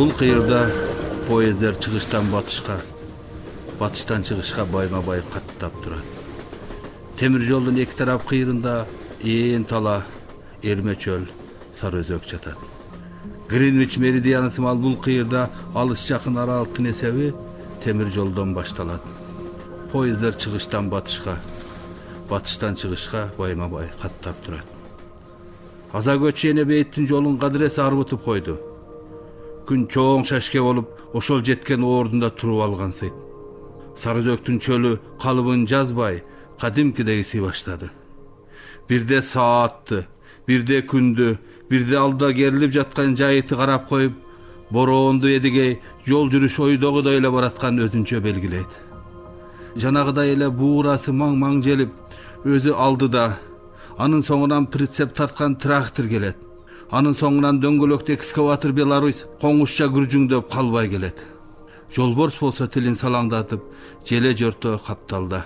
Бул кыйырда поездер чыгыштан батышка, батыштан чыгышка байма-бай каттап турат. Темир жолдун эки тарап кыйрында ээн тала, эрме чөл, сары өзөк жатат. Гринвич меридианы сымал бул кыйырда алыс жакын аралыктын эсеби темир жолдон башталат. Поездер чыгыштан батышка, батыштан чыгышка байма-бай каттап турат. Аза көчү эне бейттин жолун кадыресе арбытып койду. Күн чоң шашке болуп, ошол жеткен ордунда туруп алгансыйт. Сарыөзөктүн чөлү калыбын жазбай, кадимкидей исий баштады. Бирде саатты, бирде күндү, бирде алда керилип жаткан жайытты карап коюп, бороонду эдигей жол жүрүш ойдогудой эле бараткан өзүнчө белгилейт. Жанагыдай эле буурасы маң-маң желип, өзү алдыда, анын соңунан прицеп тарткан трактор келет. Анын соңунан дөңгөлөктө экскаватор Беларусь коңушча күржүңдөп калбай келет. Жолборс болсо тилин салаңдатып, желе жорто капталда.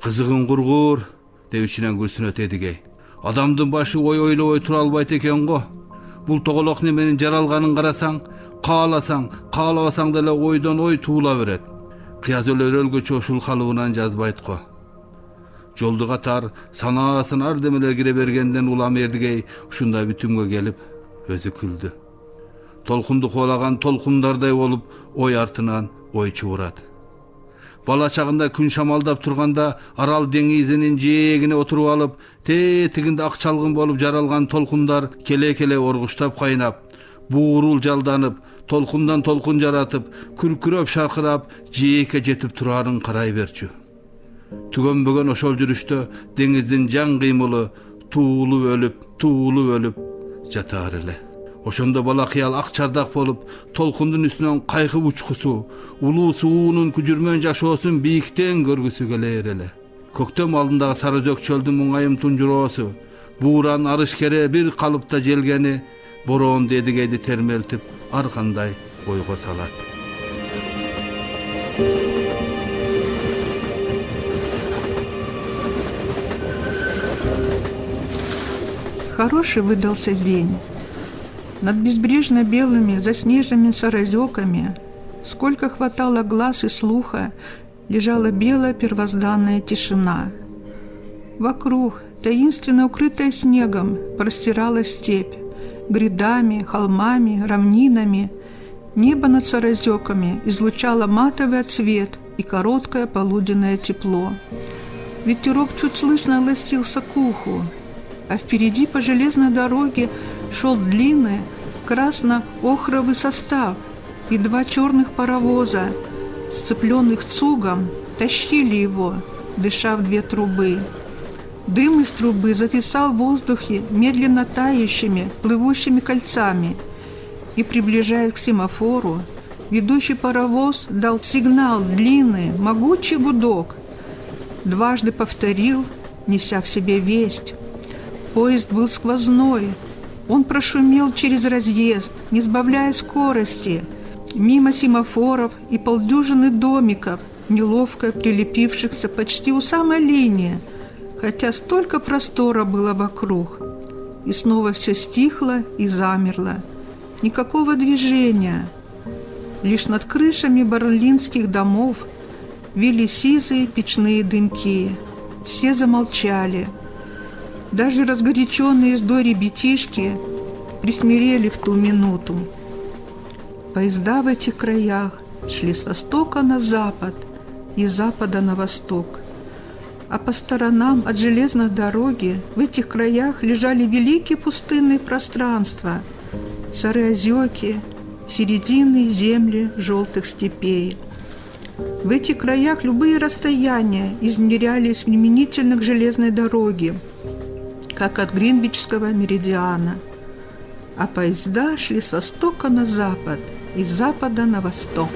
Кызыгын кургур, деүүчүнөн күрсүнөт эдигей. Адамдын башы ой ойлобой тура албайт экен го. Бул тоголок неменин жаралганын карасаң, каалабасаң деле ойдон ой туула берет. Кыяз өлгөчө ушул калыбынан жазбайт го. Жолду катар санаасын ар демелер кире бергенден улам эрдигей ушундай бүтүмгө келип өзү күлдү. Толкунду куулаган толкундардай болуп ой артынан ой чуурат. Бала чагында күн шамалдап турганда арал деңизинин жээгине отуруп алып, тетигинде ак чалгын болуп жаралган толкундар келе-келе оргуштап кайнап, буурул жалданып, толкундан толкун жаратып, күркүрөп шаркырап, жээкке жетип турарын карай берчү. Түгөнбөгөн ошол жүрүштө деңиздин жан кыймылы туулуп өлүп жатаар эле. Ошондо бала кыял ак чардак болуп, толкундун үстүнөн кайкып учкусу, улуу суунун күжүрмөн жашоосун бийиктен көргүсү келер эле. Көктөм алдындагы Сарыөзөк чөлдүн муңайым тунжуроосу, бууран арыш кере бир калыпта желгени бороонду эдигейди термелтип, ар кандай ойго салат. Хороший выдался день. Над безбрежно белыми заснеженными Сарыөзёками, сколько хватало глаз и слуха, лежала белая первозданная тишина. Вокруг, таинственно укрытая снегом, простиралась степь, грядами, холмами, равнинами. Небо над Сарыөзёками излучало матовый цвет и короткое полуденное тепло. Ветерок чуть слышно ластился к уху, а впереди по железной дороге шел длинный красно-охровый состав, и два черных паровоза, сцепленных цугом, тащили его, дыша в две трубы. Дым из трубы зависал в воздухе медленно тающими, плывущими кольцами, и, приближаясь к семафору, ведущий паровоз дал сигнал длинный, могучий гудок. Дважды повторил, неся в себе весть. Поезд был сквозной. Он прошумел через разъезд, не сбавляя скорости, мимо семафоров и полдюжины домиков, неловко прилепившихся почти у самой линии, хотя столько простора было вокруг. И снова все стихло и замерло. Никакого движения. Лишь над крышами берлинских домов вили сизые печные дымки. Все замолчали. Даже разгоряченные ездой ребятишки присмирели в ту минуту. Поезда в этих краях шли с востока на запад и с запада на восток. А по сторонам от железной дороги в этих краях лежали великие пустынные пространства, Сарыөзёки, серединные земли желтых степей. В этих краях любые расстояния измерялись применительно к железной дороге, как от Гринвичского меридиана, а поезда шли с востока на запад и с запада на восток.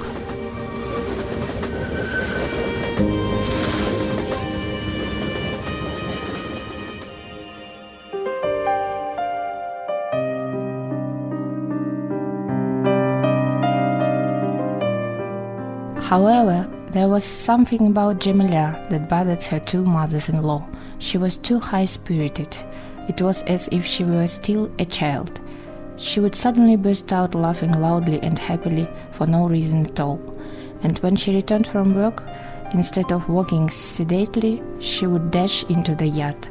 However, there was something about Jamila that bothered her two mothers-in-law. She was too high-spirited. It was as if she were still a child. she would suddenly burst out laughing loudly and happily for no reason at all. And when she returned from work, instead of walking sedately, she would dash into the yard,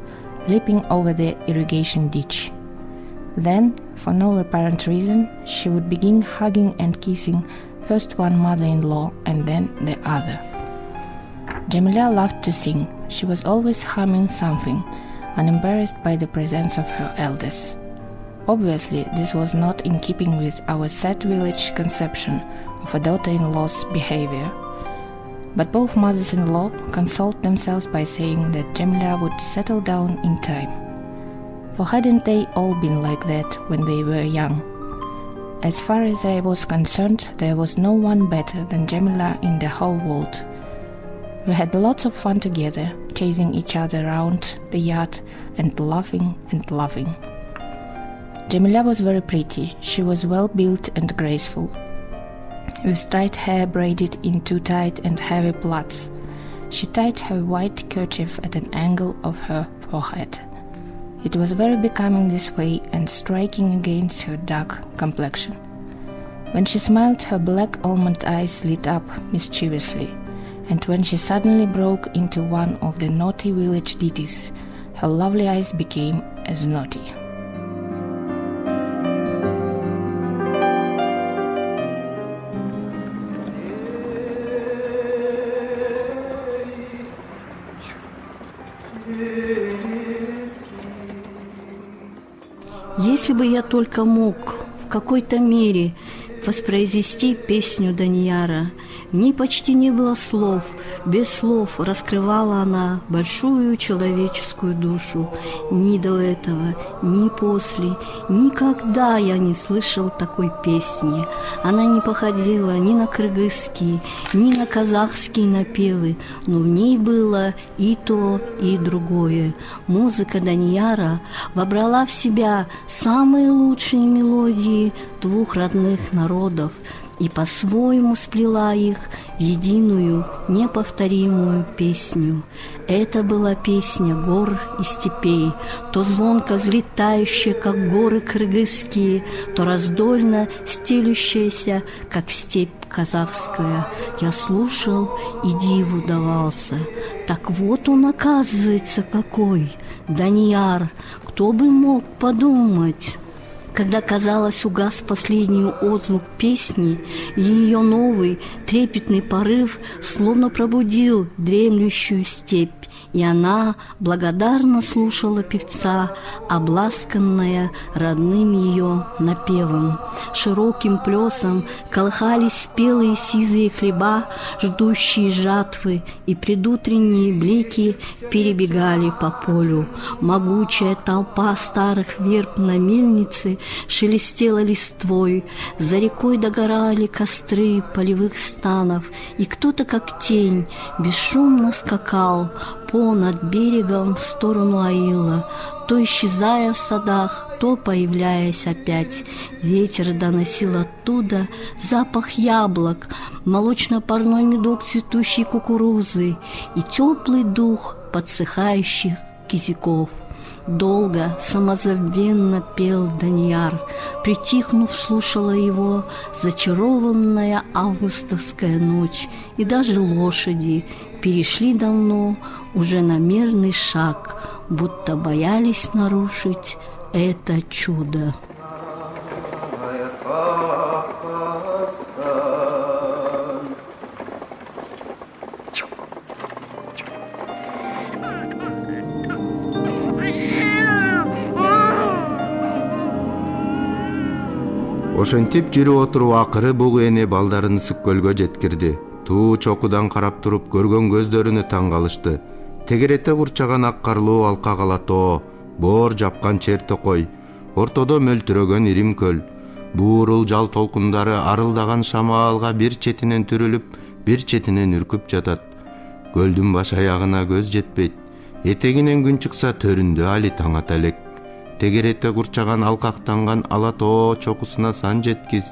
leaping over the irrigation ditch. Then, for no apparent reason, she would begin hugging and kissing first one mother-in-law and then the other. Jamila loved to sing. She was always humming something, unembarrassed by the presence of her elders. Obviously, this was not in keeping with our sad village conception of a daughter-in-law's behavior. But both mothers-in-law consoled themselves by saying that Jamila would settle down in time. For hadn't they all been like that when they were young? As far as I was concerned, there was no one better than Jamila in the whole world. We had lots of fun together, chasing each other around the yard and laughing and laughing. Jamila was very pretty. She was well built and graceful, with straight hair braided in too tight and heavy plaits. She tied her white kerchief at an angle of her forehead. It was very becoming this way and striking against her dark complexion. When she smiled, her black almond eyes lit up mischievously, and when she suddenly broke into one of the naughty village ditties, her lovely eyes became as naughty. Если бы я только мог в какой-то мере воспроизвести песню Данияра, в ней почти не было слов, без слов раскрывала она большую человеческую душу. Ни до этого, ни после, никогда я не слышал такой песни. Она не походила ни на кыргызские, ни на казахские напевы, но в ней было и то, и другое. Музыка Данияра вобрала в себя самые лучшие мелодии двух родных народов и по-своему сплела их в единую, неповторимую песню. Это была песня гор и степей, то звонко взлетающая, как горы кыргызские, то раздольно стелющаяся, как степь казахская. Я слушал и диву давался. Так вот он, оказывается, какой Данияр, кто бы мог подумать. Когда, казалось, угас последний отзвук песни, ее новый трепетный порыв словно пробудил дремлющую степь, и она благодарно слушала певца, обласканная родным ее напевом. Широким плесом колыхались спелые сизые хлеба, ждущие жатвы, и предутренние блики перебегали по полю. Могучая толпа старых верб на мельнице шелестела листвой, за рекой догорали костры полевых станов, и кто-то, как тень, бесшумно скакал понад берегом в сторону Аила, то исчезая в садах, то появляясь опять. Ветер доносил оттуда запах яблок, молочно-парной медок цветущей кукурузы и теплый дух подсыхающих кизиков. Долго, самозабвенно пел Данияр. Притихнув, слушала его зачарованная августовская ночь, и даже лошади перешли давно уже на мерный шаг, будто боялись нарушить это чудо. Ошентип жүрүп отуруп акыры бугу эне балдарын ысык көлгө жеткирди. Туу чокудан карап туруп көргөн көздөрүнө таң калышты. Тегерете курчаган ак карлуу алка калатоо, боор жапкан чер токой, ортодо мөлтүрөгөн ирим көл, буурул жал толкундары арылдаган шамаалга бир четинен түрүлүп, бир четинен үркүп жатат. Көлдүн баш аягына көз жетпейт. Этегинен күн чыкса төрүндө али таң ата элек. Тегерете курчаган алкактанган ала тоо чокусуна сан жеткиз.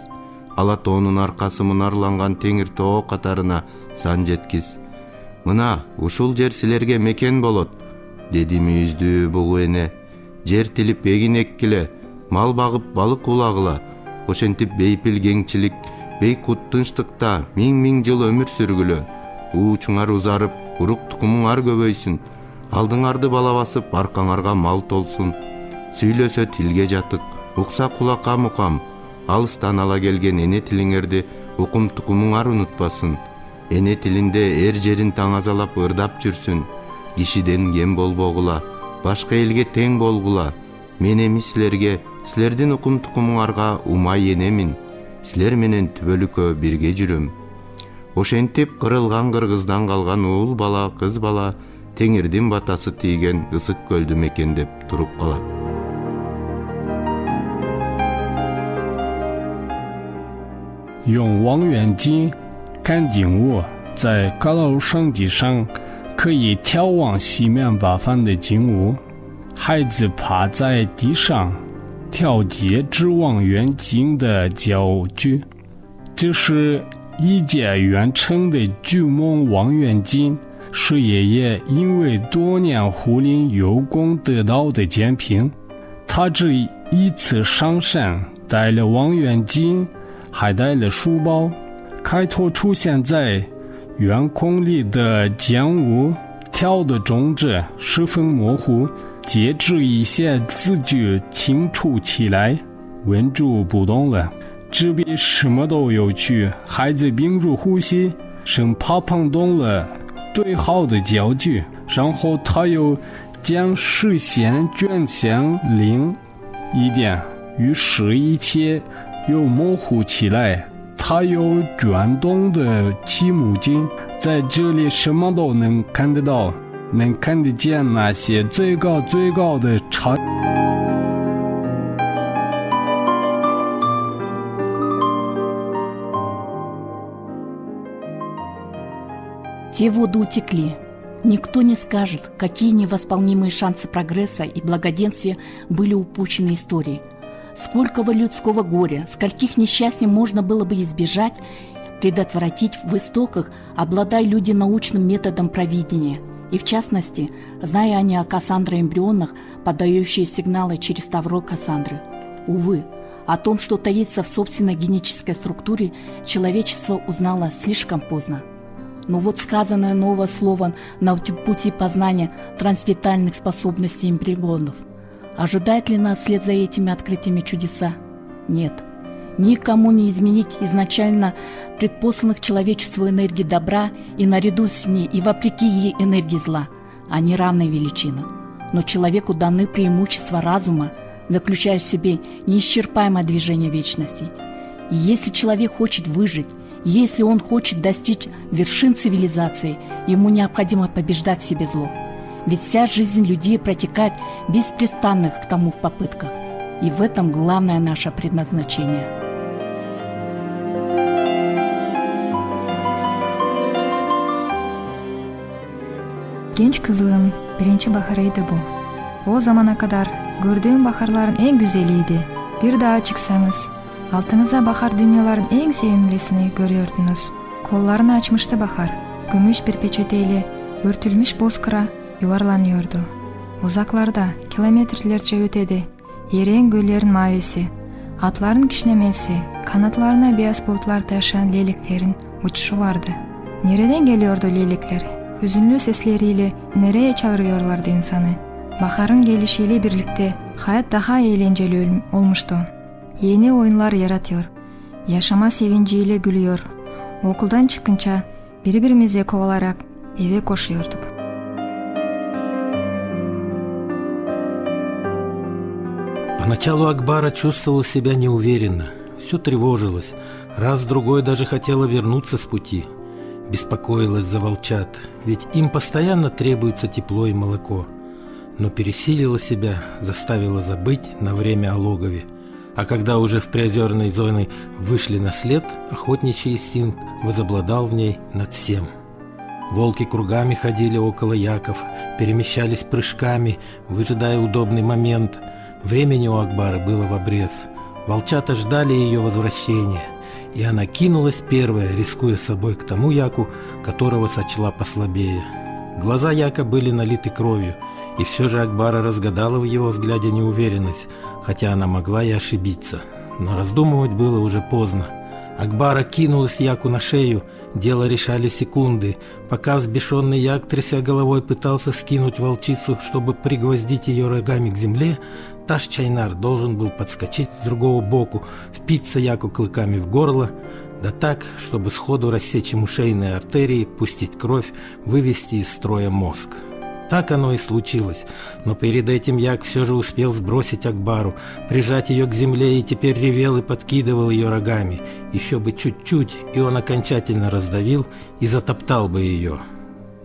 Ала тоонун аркасы мунарланган теңир тоо катарына сан жеткиз. Мына, ушул жер силерге мекен болот, деди мүйүздүү бугу эне. Жер тилип эгин эккиле, мал багып балык улагыла. Ошентип бейпил кеңчилик, бейкут тынчтыкта миң жыл өмүр сүргүлө. Уучуңар узарып, урук тукумуңар көбөйсүн. Алдыңарды бала басып, аркаңарга мал толсун. Сүйлөсө тилге жатык, укса кулакка мукам. Алыстан ала келген эне тилиңерди укум тукумуңар унутпасын. Эне тилинде эр жерин таңазалап ырдап жүрсүн. Кишиден кем болбогула, башка элге тең болгула. Мен эми силерге, силердин укум тукумуңарга умай энемин. Силер менен түбөлүккө бирге жүрөм. Ошентип кырылган кыргыздан калган уул бала, кыз бала Теңирдин батасы тийген ысык көлдү мекендеп туруп калат. 用望远镜看景物，在高楼山脊上可以眺望西面八方的景物。孩子趴在地上调节至望远镜的焦距，这是一件远程的巨梦望远镜，是爷爷因为多年护林有功得到的奖品。他这一次上山带了望远镜，还带了书包。开头出现在远空里的景物跳的种子十分模糊，接着一些字句清楚起来，稳住不动了。这比什么都有趣。孩子屏住呼吸，生怕碰动了对号的焦距，然后他又将视线转向另一点，于是一切又模糊起来。他又转动的起目镜，在这里什么都能看得到，能看得见那些最高的差。Те воды утекли. Никто не скажет, какие невосполнимые шансы прогресса и благоденствия были упущены историей. Сколько людского горя, скольких несчастий можно было бы избежать, предотвратить в истоках, обладая люди научным методом провидения. И в частности, зная они о Кассандра-эмбрионах, подающие сигналы через тавро Кассандры. Увы, о том, что таится в собственной генетической структуре, человечество узнало слишком поздно. Но вот сказанное новое слово на пути познания трансдентальных способностей эмбрионов. Ожидает ли нас вслед за этими открытиями чудеса? Нет. Никому не изменить изначально предпосланных человечеству энергии добра и наряду с ней и вопреки ей энергии зла. Они равной величины. Но человеку даны преимущества разума, заключая в себе неисчерпаемое движение вечности. И если человек хочет выжить, если он хочет достичь вершин цивилизации, ему необходимо побеждать в себе зло. Ведь вся жизнь людей протекает беспрестанных к тому в попытках. И в этом главное наше предназначение. Genç kızlığım birinci baharıydı bu. O zamana kadar gördüğüm baharların en güzeliydi. Bir daha çıksanız altınıza bakar dünyaların en sevimlisini görüyordunuz. Kollarını açmıştı bahar. Gümüş bir peçeteyle örtülmüş bozkıra yuvarlanıyordu. Uzaklarda kilometrelerce ötede yereğin göllerin mavisi, atların kişnemesi, kanatlarına beyaz bulutlar taşıyan leyleklerin uçuşu vardı. Nereden geliyordu leylekler? Hüzünlü sesleriyle nereye çağırıyorlardı insanı? Baharın gelişiyle birlikte hayat daha eğlenceli olmuştu. Yeni oyunlar yaratıyor, yaşama sevinciyle gülüyor. Okuldan çıkınca birbirimize kovalarak eve koşuyorduk. Поначалу Акбара чувствовала себя неуверенно, все тревожилось, раз-другой даже хотела вернуться с пути. Беспокоилась за волчат, ведь им постоянно требуется тепло и молоко. Но пересилила себя, заставила забыть на время о логове. А когда уже в приозерной зоне вышли на след, охотничий инстинкт возобладал в ней над всем. Волки кругами ходили около яков, перемещались прыжками, выжидая удобный момент. Времени у Акбары было в обрез. Волчата ждали ее возвращения, и она кинулась первая, рискуя собой к тому яку, которого сочла послабее. Глаза яка были налиты кровью, И все же Акбара разгадала в его взгляде неуверенность, хотя она могла и ошибиться. Но раздумывать было уже поздно. Акбара кинулась Яку на шею, дело решали секунды. Пока взбешенный Як, тряся головой, пытался скинуть волчицу, чтобы пригвоздить ее рогами к земле, Таш-Чайнар должен был подскочить с другого боку, впиться Яку клыками в горло, да так, чтобы сходу рассечь ему шейные артерии, пустить кровь, вывести из строя мозг. Так оно и случилось, но перед этим Як все же успел сбросить Акбару, прижать ее к земле и теперь ревел и подкидывал ее рогами. Еще бы чуть-чуть, и он окончательно раздавил и затоптал бы ее.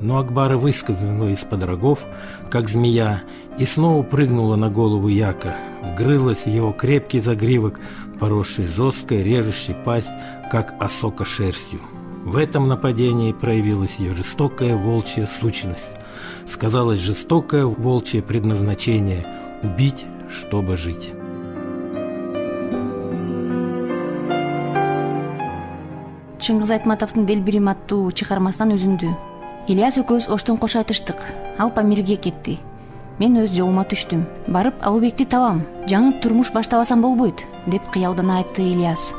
Но Акбара выскользнула из-под рогов, как змея, и снова прыгнула на голову Яка, вгрылась в его крепкий загривок, поросший жесткой, режущей пасть, как осока шерстью. В этом нападении проявилась ее жестокая волчья сущность. Сказалось жестокое волчье предназначение – убить, чтобы жить. Чыңгыз Айтматовдун Делбирим аттуу чыгармасынан үзүндү. Ильяс экөөбүз Оштон кош айтыштык. Ал Памирге кетти. Мен өз жолума түштүм. Барып Алыбекти табам. Жаңы турмуш баштабасам болбойт, деп кыялдан айтты Ильяс.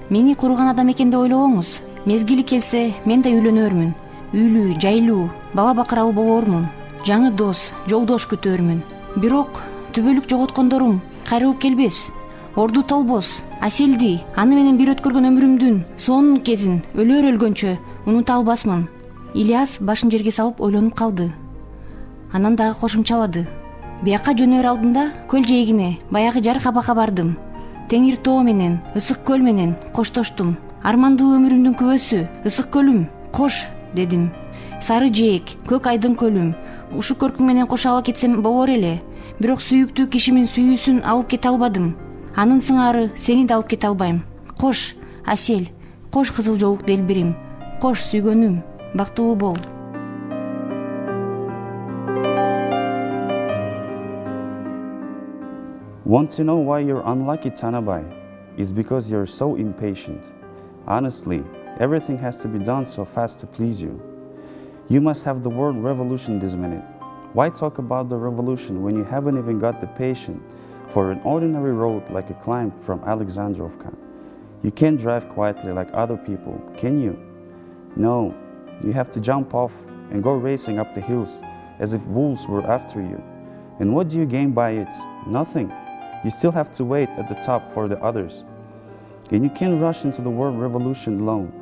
Мени курган адам экен деп ойлобоңуз. Мезгили келсе, мен да үйлөнөрмүн. Үйлүү, жайлуу, бала бакыралуу болоормун. Жаңы дос, жолдош күтөрмүн. Бирок түбөлүк жоготкондорум кайрылып келбес. Орду толбос, Аселди, аны менен бир өткөргөн өмүрүмдүн сонун кезин өлөр өлгөнчө унута албасмын. Ильяс башын жерге салып ойлонуп калды. Анан дагы кошумчалады. Бияка жөнөр алдында көл жээгине баягы жар кабакка бардым. Теңир тоо менен, ысык көл менен коштоштум. Армандуу өмүрүмдүн күбөсү, ысык көлүм, кош, дедим. Сары жээк, көк айдын көлүм. Ушу көркүң менен кошо кетсем болор эле. Бирок сүйүктүү кишимин сүйүүсүн алып кете албадым. Анын сыңары сени да алып кете албайм. Кош, Асел, кош кызыл жоолук Делбирим. Кош сүйгөнүм, бактылуу бол. Want to know why you're unlucky, Tanabai? It's because you're so impatient. Honestly, everything has to be done so fast to please you. You must have the word revolution this minute. Why talk about the revolution when you haven't even got the patience for an ordinary road like a climb from Alexandrovka? You can't drive quietly like other people, can you? No, you have to jump off and go racing up the hills as if wolves were after you. And what do you gain by it? Nothing. You still have to wait at the top for the others. And you can't rush into the world revolution alone.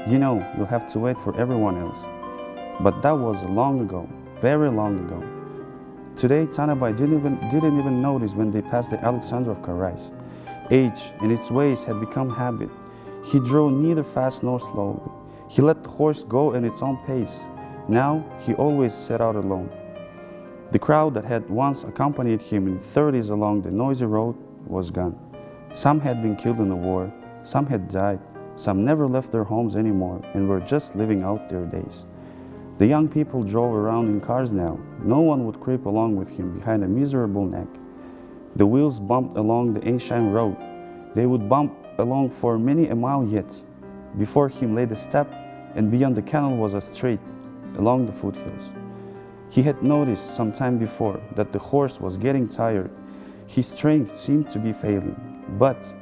You know, you'll have to wait for everyone else. But that was long ago, very long ago. Today, Tanabai didn't even notice when they passed the Alexandrovka rise. Age and its ways had become habit. He drove neither fast nor slowly. He let the horse go at its own pace. Now, he always set out alone. The crowd that had once accompanied him in 30s along the noisy road was gone. Some had been killed in the war, some had died, some never left their homes anymore and were just living out their days. The young people drove around in cars now. No one would creep along with him behind a miserable neck. The wheels bumped along the ancient road. They would bump along for many a mile yet. Before him lay the steppe, and beyond the canal was a street along the foothills. He had noticed some time before that the horse was getting tired. His strength seemed to be failing, but,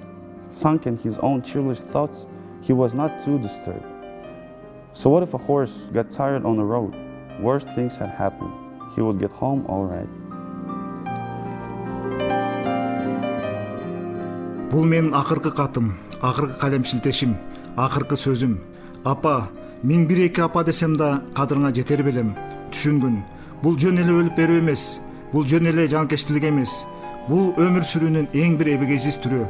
sunk in his own cheerless thoughts, he was not too disturbed. So what if a horse got tired on the road? Worse things had happened. He would get home all right. Бул менин акыркы катым, акыркы калем шилтешим, акыркы сөзүм. Апа, мен бир эки апа десем да кадырыңа жетер белем. Түшүнгүн. Бул жөн эле өлүп берүү эмес. Бул жөн эле жанкечтилик эмес. Бул өмүр сүрүүнүн эң бир эбегейсиз түрү.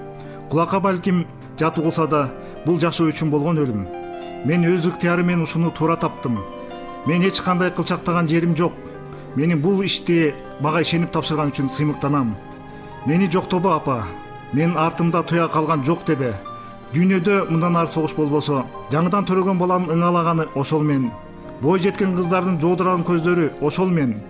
Кулакка балким жат угулса да, бул жашоо үчүн болгон өлүм. Мен өз ыктыярым менен ушуну туура таптым. Мен эч кандай кылчактаган жерим жок. Менин бул ишти мага ишенип тапшырган үчүн сыймыктанам. Мени жоктобо апа. Мен артымда туя калган жок дебе. Дүйнөдө мындан ар согуш болбосо, жаңыдан төрөгөн баланын ыңалаганы ошол мен. Бой жеткен кыздардын жоодурган көздөрү ошол мен.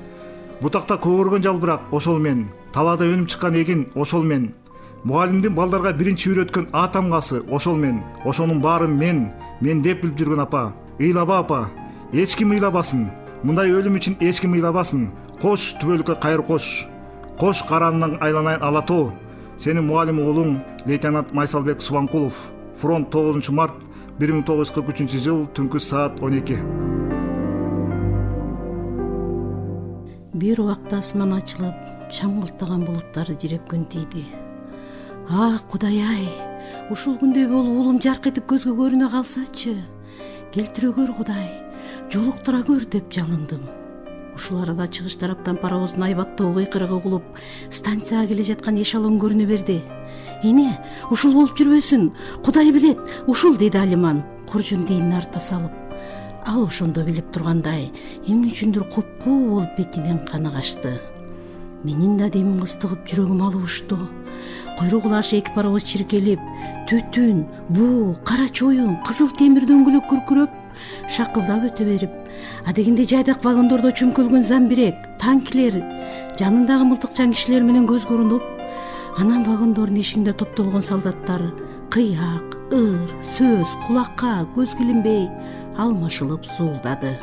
Бутакта көгөргөн жалбырак ошол мен. Талаада өнүп чыккан эгин ошол мен. Мугалимдин балдарга биринчи үйрөткөн А тамгасы ошол мен. Ошонун баары мен деп билип жүргөн апа. Ыйлаба апа. Эч ким ыйлабасын. Мындай өлүм үчүн эч ким ыйлабасын. Кош түбөлүккө кайыр кош. Кош каранның айланайын ала тоо. Сенин мугалим уулуң лейтенант Майсалбек Субанкулов. Фронт 9 март 1943 жыл түнкү саат 12. Бир убакта асман ачылып, чаңгылтаган булуттар жирепкөн тийди. А, Кудай-ай, ушул күндөй болуп уулум жарк этип көзгө көрүнө калсачы. Келтире көр, Кудай, жолуктура көр деп жалындым. Ушул арада чыгыш тараптан паровоздун айбаттуу кыйкырыгы угулуп, станцияга келе жаткан эшелон көрүнө берди. Эне, ушул болуп жүрбөсүн, Кудай билет, ушул, деди Алиман, куржун дейин арта салып. Ал ошондо билип тургандай, эмне үчүндүр купкуу болуп бетинен каны качты. Менин да демим кыстыгып жүрөгүм алып учту. Куйрук улашы эки паровоз чиркелип, түтүн, буу, кара чоюн, кызыл темир дөңгөлөк күркүрөп, шакылдап өтө берип, адегенде жайдак вагондордо чөмкөлгөн замбирек, танкилер, жанындагы мылтыкчан кишилер менен көзгө урунуп, анан вагондордун эшигинде топтолгон солдаттар кыяк, ыр, сөз, кулакка, көзгө илинбей алмашылып зуулдады.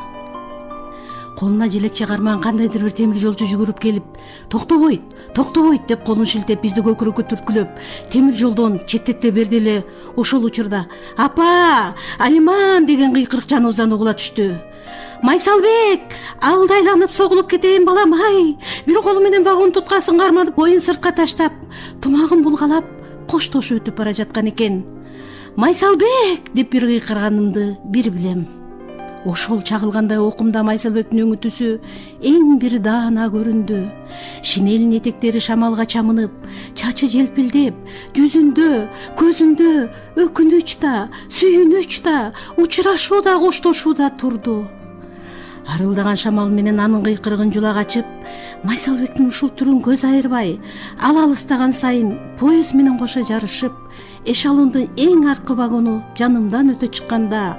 Колуна желек чыгарман кандайдыр бир темир жолчу жүгүрүп келип, токтобойт, токтобойт деп колун шилтеп бизди көкүрөккө түрткүлөп, темир жолдон четтете берди эле. Ошол учурда "Апа, Алиман" деген кыйкырык жаныбыздан угула түштү. "Майсалбек, алдайланып согулуп кетейин балам, ай!" Бир колу менен вагон туткасын кармадып, боюн сыртка таштап, тумагын булгалап, коштошуп өтүп бара жаткан экен. "Майсалбек" деп бир кыйкырганымды бир билем. Ошол чагылгандай окумда Майсалбектин өңү түсү эң бир даана көрүндү. Шинелин этектери шамалга чамынып, чачы желпилдеп, жүзүндө, көзүндө өкүнүч да, сүйүнүч да, учурашуу да, коштошуу да турду. Арылдаган шамал менен анын кыйкырыгын жулак ачып, Майсалбектин ушул түрүн көз айырбай, ал алыстаган сайын поезд менен кошо жарышып, эшелондун эң аркы вагону жанымдан өтө чыкканда,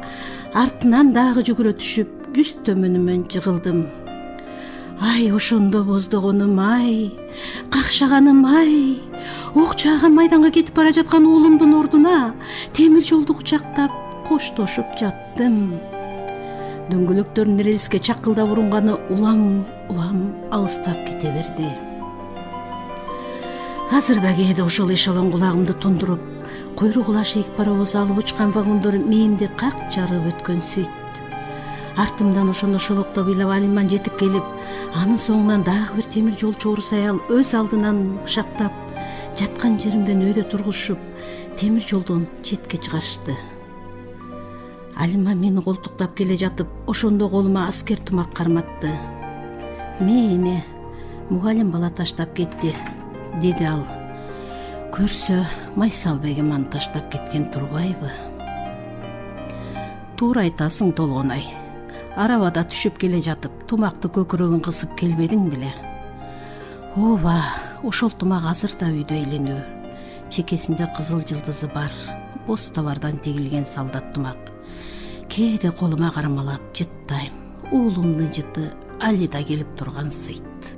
артынан дагы жүгүрө түшүп, жүз төмөнүмөн жыгылдым. Ай, ошондо боздогонум, ай, какшаганым, ай, ок жааган майданга кетип бара жаткан уулумдун ордуна темир жолду кучактап, коштошуп жаттым. Дөңгөлөктөрүн рельске чакылдап урунганы улам алыстап кете берди. Азыр да кээде ошол эшелон кулагымды тундуруп, куйрук улашы эки паровоз алып учкан вагондор мээмди как жарып өткөн сөйт. Артымдан ошондо шолоктоп ыйлап Алиман жетип келип, анын соңунан дагы бир темир жолчу орус аял өз алдынан бышактап, жаткан жеримден өйдө тургузушуп, темир жолдон четке чыгарышты. Алиман мени колтуктап келе жатып, ошондо колума аскер тумак карматты. "Мени мугалим бала таштап кетти", деди ал. "Көрсө, Майсалбегим аны таштап кеткен турбайбы?" "Туура айтасың, Толгонай. Арабада түшүп келе жатып, тумакты көкүрөгүн кысып келбедиң беле?" "Ооба, ошол тумак азыр да үйдө эйлөнүү. Чекесинде кызыл жылдызы бар, боз табардан тегилген солдат тумак. Кээде колума кармалап жыттайм. Уулумдун жыты али да келип турган сыйт."